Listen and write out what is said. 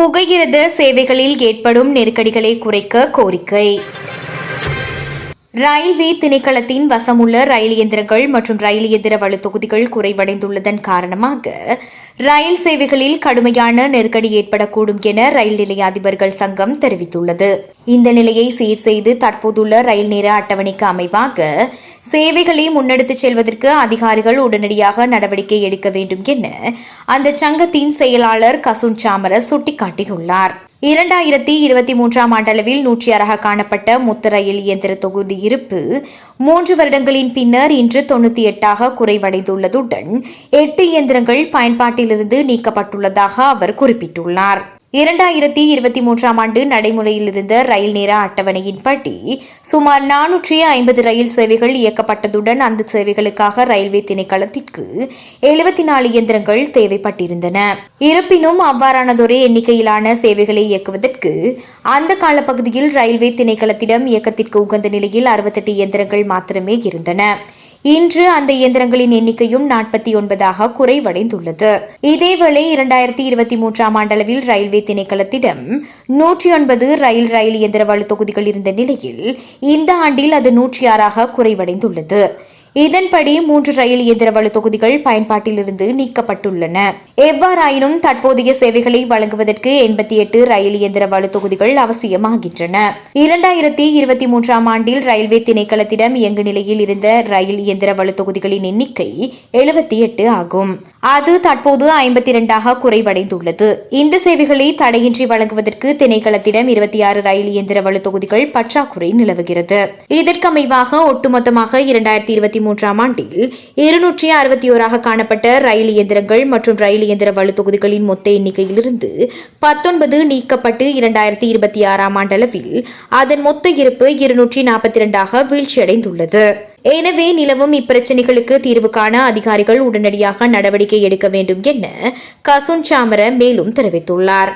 புகையிரத சேவைகளில் ஏற்படும் நெருக்கடிகளை குறைக்க கோரிக்கை. ரயில்வே திணைக்களத்தின் வசமுள்ள ரயில் இயந்திரங்கள் மற்றும் ரயில் இயந்திர வலுத்தொகுதிகள் குறைவடைந்துள்ளதன் காரணமாக ரயில் சேவைகளில் கடுமையான நெருக்கடி ஏற்படக்கூடும் என ரயில் நிலைய அதிபர்கள் சங்கம் தெரிவித்துள்ளது. இந்த நிலையை சீர் செய்து தற்போதுள்ள ரயில் நேர அட்டவணைக்கு அமைவாக சேவைகளை முன்னெடுத்துச் செல்வதற்கு அதிகாரிகள் உடனடியாக நடவடிக்கை எடுக்க வேண்டும் என அந்த சங்கத்தின் செயலாளர் கசுன் சாமர சுட்டிக்காட்டியுள்ளார். 2023ஆம் ஆண்டளவில் 106 காணப்பட்ட மொத்த ரயில் இயந்திர தொகுதி இருப்பு 3 வருடங்களின் பின்னர் இன்று 98 குறைவடைந்துள்ளதுடன் 8 இயந்திரங்கள் பயன்பாட்டிலிருந்து நீக்கப்பட்டுள்ளதாக அவர் குறிப்பிட்டுள்ளார். 2023ஆம் ஆண்டு நடைமுறையில் இருந்த ரயில் நேர அட்டவணையின்படி சுமார் 450 ரயில் சேவைகள் இயக்கப்பட்டதுடன் அந்த சேவைகளுக்காக ரயில்வே திணைக்களத்திற்கு 74 இயந்திரங்கள் தேவைப்பட்டிருந்தன. இருப்பினும் அவ்வாறானதொரு எண்ணிக்கையிலான சேவைகளை இயக்குவதற்கு அந்த காலப்பகுதியில் ரயில்வே திணைக்களத்திடம் இயக்கத்திற்கு உகந்த நிலையில் 68 இயந்திரங்கள் மாத்திரமே இருந்தன. இன்று அந்த இயந்திரங்களின் எண்ணிக்கையும் 49 குறைவடைந்துள்ளது. இதேவேளை 2023ஆம் ஆண்டளவில் ரயில்வே திணைக்களத்திடம் 109 ரயில் இயந்திர வலுத்தொகுதிகள் இருந்த நிலையில் இந்த ஆண்டில் அது 106 குறைவடைந்துள்ளது. இதன்படி 3 ரயில் இயந்திர வலுத்தொகுதிகள் பயன்பாட்டிலிருந்து நீக்கப்பட்டுள்ளன. எவ்வாறாயினும் தற்போதைய சேவைகளை வழங்குவதற்கு 88 ரயில் இயந்திர வலுத்தொகுதிகள் அவசியமாகின்றன. 2023ஆம் ஆண்டில் ரயில்வே திணைக்களத்திடம் இயங்கு நிலையில் இருந்த ரயில் இயந்திர வலுத்தொகுதிகளின் எண்ணிக்கை 78 ஆகும். அது தற்போது 52 குறைவடைந்துள்ளது. இந்த சேவைகளை தடையின்றி வழங்குவதற்கு திணைக்களத்திடம் 26 ரயில் இயந்திர வலுத்தொகுதிகள் பற்றாக்குறை நிலவுகிறது. இதற்கமைவாக ஒட்டுமொத்தமாக 2023ஆம் ஆண்டில் 261 காணப்பட்ட ரயில் இயந்திரங்கள் மற்றும் ரயில் இயந்திர வலுத்தொகுதிகளின் மொத்த எண்ணிக்கையிலிருந்து 19 நீக்கப்பட்டு 2026ஆம் ஆண்டளவில் அதன் மொத்த இருப்பு 242 வீழ்ச்சியடைந்துள்ளது. எனவே நிலவும் இப்பிரச்சினைகளுக்கு தீர்வு காண அதிகாரிகள் உடனடியாக நடவடிக்கை எடுக்க வேண்டும் என கசுன் சாமர மேலும் தெரிவித்துள்ளார்.